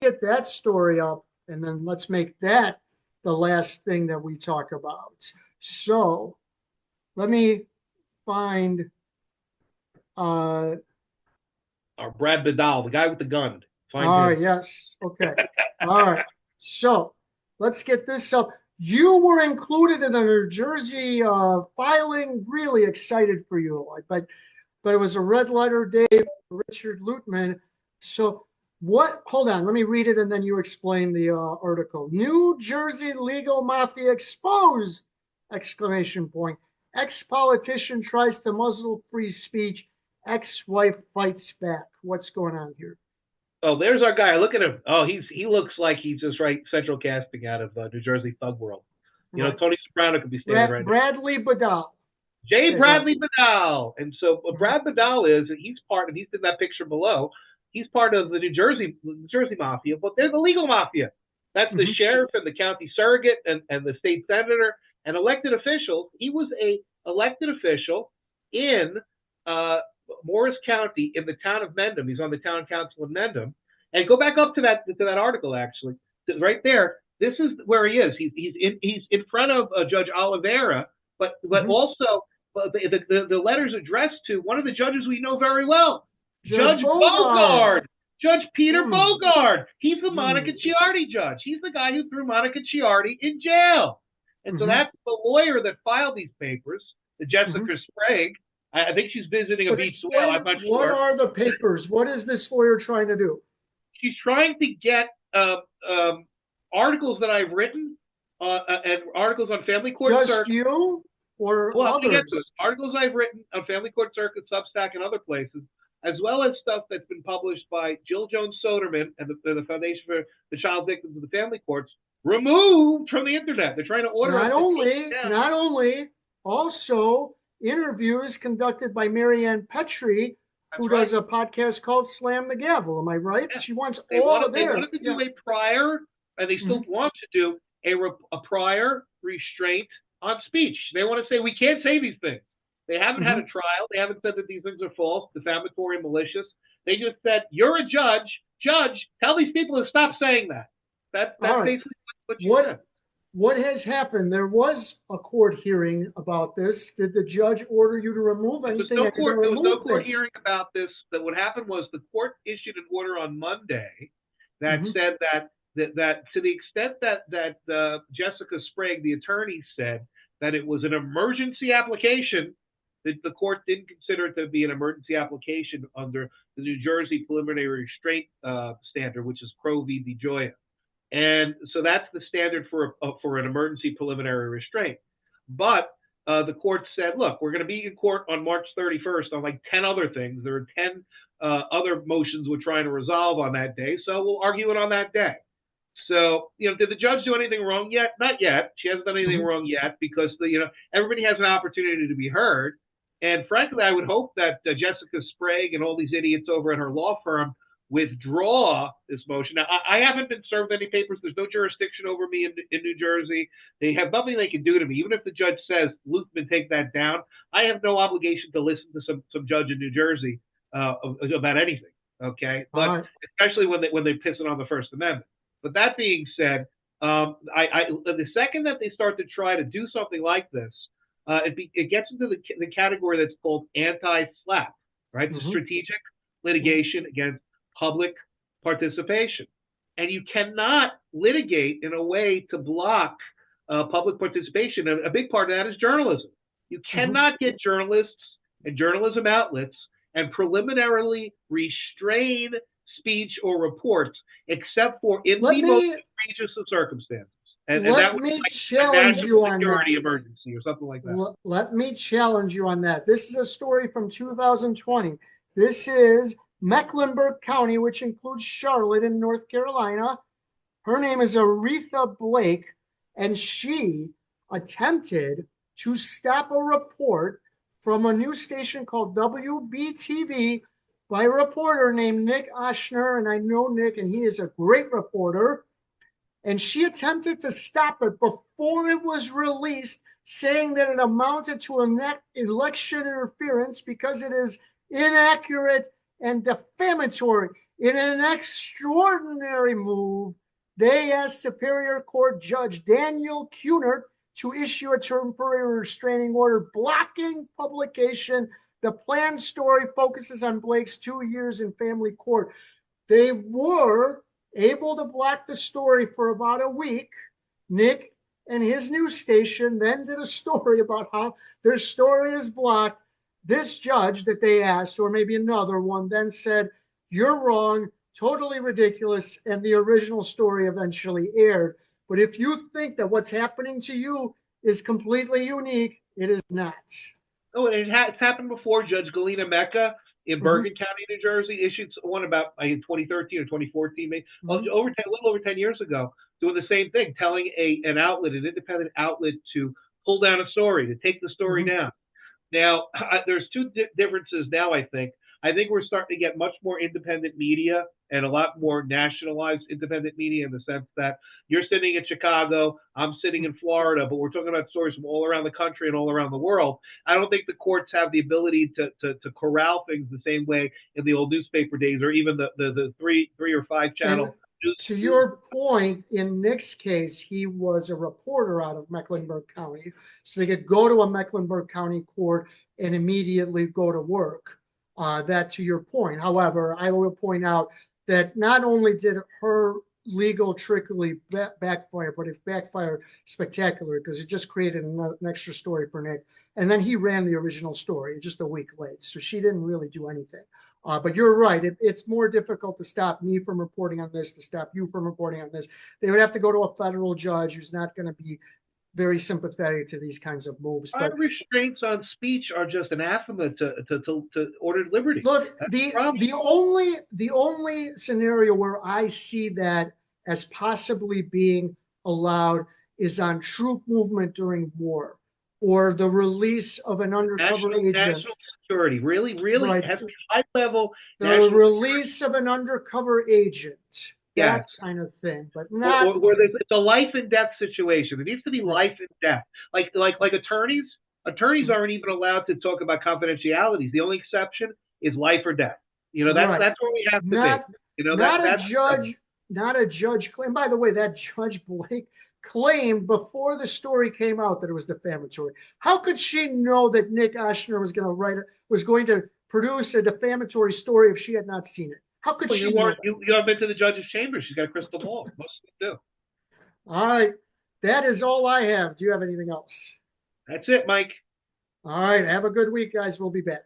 get that story up, and then let's make that the last thing that we talk about. So let me find Brad Vidal, the guy with the gun. Find all right, him. yes. Okay. All right. So let's get this up. You were included in a New Jersey filing. Really excited for you. But it was a red letter day for Richard Lutman. So what? Hold on. Let me read it and then you explain the article. New Jersey legal mafia exposed! Exclamation point. Ex-politician tries to muzzle free speech. Ex-wife fights back. What's going on here? Oh, there's our guy. Look at him. Oh, he looks like he's just right central casting out of New Jersey Thug World. You know, Right. Tony Soprano could be standing right there. Bradley Badal. J. Okay, Bradley Vidal. And so Brad Vidal he's part, and he's in that picture below. He's part of the New Jersey mafia, but there's a legal mafia. That's the sheriff and the county surrogate and the state senator and elected officials. He was a elected official in Morris County in the town of Mendham. He's on the town council in Mendham. And go back up to that article actually, right there. This is where he is. He's in front of Judge Oliveira, but also the letters addressed to one of the judges we know very well, Judge Bogard. Judge Peter Bogard. He's the Monica Ciardi judge. He's the guy who threw Monica Ciardi in jail. And so that's the lawyer that filed these papers, the Jessica Sprague. I think she's visiting a beach whale. I'm not sure. What are the papers? What is this lawyer trying to do? She's trying to get articles that I've written and articles on family court circuit. Just you or others? Articles I've written on family court circuit, Substack, and other places, as well as stuff that's been published by Jill Jones Soderman and the Foundation for the Child Victims of the Family Courts, removed from the internet. They're trying to order not only, also interviews conducted by Marianne Petrie, who does a podcast called Slam the Gavel. Am I right? Yeah. She wants all of They wanted to do a prior, and they still want to do a prior restraint on speech. They want to say we can't say these things. They haven't had a trial. They haven't said that these things are false, defamatory, malicious. They just said, you're a judge. Judge, tell these people to stop saying that. That's basically what you said. What has happened? There was a court hearing about this. Did the judge order you to remove anything? There was no court hearing about this. That what happened was the court issued an order on Monday that said that to the extent that Jessica Sprague, the attorney, said that it was an emergency application, that the court didn't consider it to be an emergency application under the New Jersey preliminary restraint standard, which is Crow v. DeGioia. And so that's the standard for an emergency preliminary restraint. But the court said, look, we're going to be in court on March 31st on like 10 other things. There are 10 other motions we're trying to resolve on that day. So we'll argue it on that day. So, did the judge do anything wrong yet? Not yet. She hasn't done anything wrong yet because, everybody has an opportunity to be heard. And frankly, I would hope that Jessica Sprague and all these idiots over at her law firm withdraw this motion. Now, I haven't been served any papers. There's no jurisdiction over me in New Jersey. They have nothing they can do to me. Even if the judge says, Lutman, take that down, I have no obligation to listen to some judge in New Jersey about anything, okay? But especially when they're pissing on the First Amendment. But that being said, the second that they start to try to do something like this, it gets into the category that's called anti-SLAPP, right? The strategic litigation against public participation. And you cannot litigate in a way to block public participation. And a big part of that is journalism. You cannot get journalists and journalism outlets and preliminarily restrain speech or reports except for in the most egregious of circumstances. And let me challenge you on that. Emergency or something like that. Let me challenge you on that. This is a story from 2020. This is Mecklenburg County, which includes Charlotte in North Carolina. Her name is Aretha Blake, and she attempted to stop a report from a news station called WBTV by a reporter named Nick Oshner, and I know Nick, and he is a great reporter. And she attempted to stop it before it was released, saying that it amounted to election interference because it is inaccurate and defamatory. In an extraordinary move, they asked Superior Court Judge Daniel Cunert to issue a temporary restraining order blocking publication. The planned story focuses on Blake's 2 years in family court. They were able to block the story for about a week. Nick and his news station then did a story about how their story is blocked. This judge that they asked, or maybe another one, then said, "You're wrong, totally ridiculous," and the original story eventually aired. But if you think that what's happening to you is completely unique, it is not. Oh, and it's happened before. Judge Galina Mecca in Bergen County, New Jersey, issued one about in 2013 or 2014, maybe a little over 10 years ago, doing the same thing, telling an independent outlet, to pull down a story, to take the story down. Now, there's two differences now, I think. I think we're starting to get much more independent media and a lot more nationalized independent media, in the sense that you're sitting in Chicago, I'm sitting in Florida, but we're talking about stories from all around the country and all around the world. I don't think the courts have the ability to corral things the same way in the old newspaper days, or even the three or five channel. And to your point, in Nick's case, he was a reporter out of Mecklenburg County, so they could go to a Mecklenburg County court and immediately go to work. That to your point. However, I will point out that not only did her legal trickery backfire, but it backfired spectacularly, because it just created an extra story for Nick. And then he ran the original story just a week late. So she didn't really do anything. But you're right. It's more difficult to stop me from reporting on this, to stop you from reporting on this. They would have to go to a federal judge who's not going to be very sympathetic to these kinds of moves. Our restraints on speech are just anathema to ordered liberty. Look, the only scenario where I see that as possibly being allowed is on troop movement during war, or the release of an undercover agent. National security, really, right. It has to be high level. The release of an undercover agent. Yes. That kind of thing, but not where it's a life and death situation. It needs to be life and death. Like attorneys aren't even allowed to talk about confidentialities. The only exception is life or death. That's where we have to be. Not a judge claim. By the way, that Judge Blake claimed before the story came out that it was defamatory. How could she know that Nick Oshner was going to produce a defamatory story if she had not seen it? How could she? You haven't been to the judge's chamber. She's got a crystal ball. Most of them do. All right. That is all I have. Do you have anything else? That's it, Mike. All right. Have a good week, guys. We'll be back.